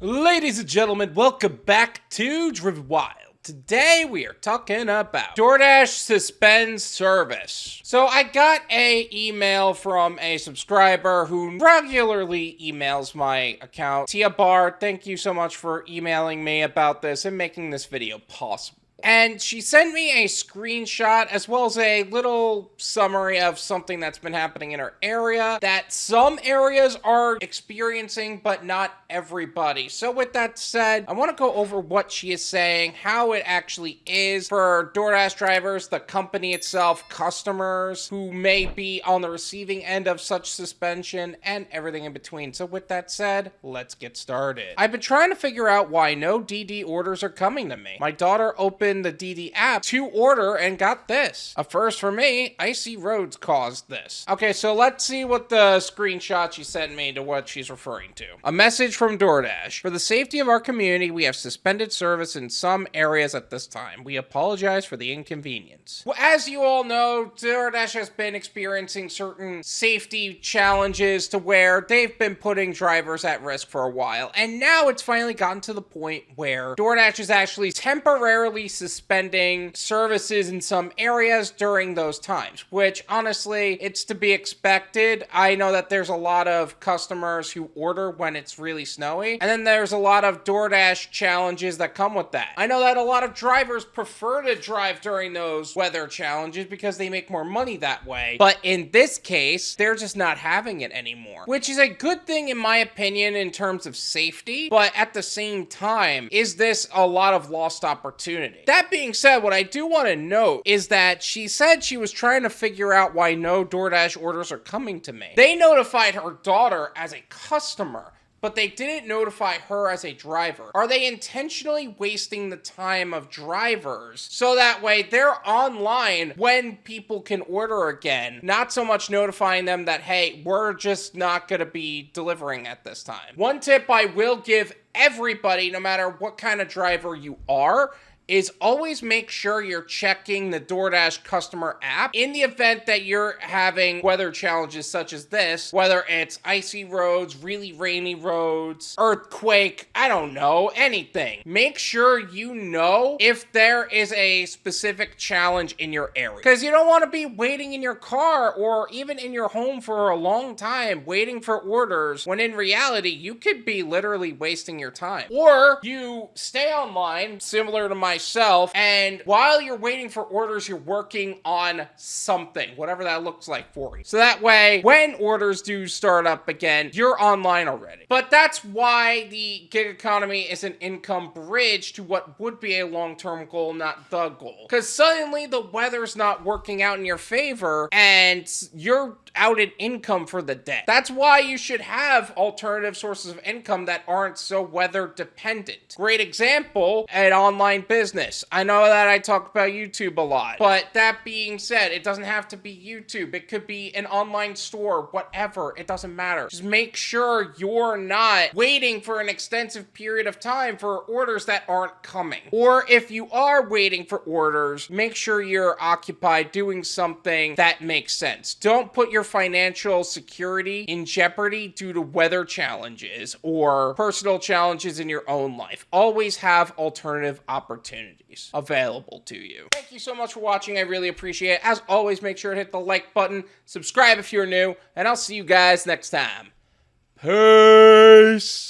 Ladies and gentlemen, welcome back to Driven Wild. Today we are talking about Doordash Suspends service. So I got a email from a subscriber who regularly emails my account. Tia Bar, thank you so much for emailing me about this and making this video possible. And she sent me a screenshot as well as a little summary of something that's been happening in her area that some areas are experiencing, but not everybody. So with that said, I want to go over what she is saying, how it actually is for DoorDash drivers, the company itself, customers who may be on the receiving end of such suspension, and everything in between. So with that said, let's get started. I've been trying to figure out why no DD orders are coming to me. My daughter opened the DD app to order and got this. A first for me. Icy roads caused this. Okay, so let's see what the screenshot she sent me to what she's referring to. A message from DoorDash. For the safety of our community, we have suspended service in some areas at this time. We apologize for the inconvenience. Well, as you all know, DoorDash has been experiencing certain safety challenges to where they've been putting drivers at risk for a while. And now it's finally gotten to the point where DoorDash is actually temporarily suspending services in some areas during those times, which honestly, it's to be expected. I know that there's a lot of customers who order when it's really snowy, and then there's a lot of DoorDash challenges that come with that. I know that a lot of drivers prefer to drive during those weather challenges because they make more money that way, but in this case, they're just not having it anymore, which is a good thing in my opinion in terms of safety, but at the same time, is this a lot of lost opportunity? That being said, what I do want to note is that she said she was trying to figure out why no DoorDash orders are coming to me. They notified her daughter as a customer, but they didn't notify her as a driver. Are they intentionally wasting the time of drivers so that way they're online when people can order again, not so much notifying them that, hey, we're just not gonna be delivering at this time? One tip I will give everybody, no matter what kind of driver you are, is always make sure you're checking the DoorDash customer app in the event that you're having weather challenges such as this, whether it's icy roads, really rainy roads, earthquake, I don't know, anything. Make sure you know if there is a specific challenge in your area, because you don't want to be waiting in your car or even in your home for a long time waiting for orders when in reality you could be literally wasting your time. Or you stay online, similar to myself, and while you're waiting for orders, you're working on something, whatever that looks like for you. So that way, when orders do start up again, you're online already. But that's why the gig economy is an income bridge to what would be a long-term goal, not the goal. Because suddenly the weather's not working out in your favor and you're out in income for the day. That's why you should have alternative sources of income that aren't so weather dependent. Great example, an online business. I know that I talk about YouTube a lot, but that being said, it doesn't have to be YouTube. It could be an online store, whatever. It doesn't matter. Just make sure you're not waiting for an extensive period of time for orders that aren't coming. Or if you are waiting for orders, make sure you're occupied doing something that makes sense. Don't put your financial security in jeopardy due to weather challenges or personal challenges in your own life. Always have alternative opportunities available to you. Thank you so much for watching. I really appreciate it. As always, make sure to hit the like button, subscribe if you're new, and I'll see you guys next time. Peace!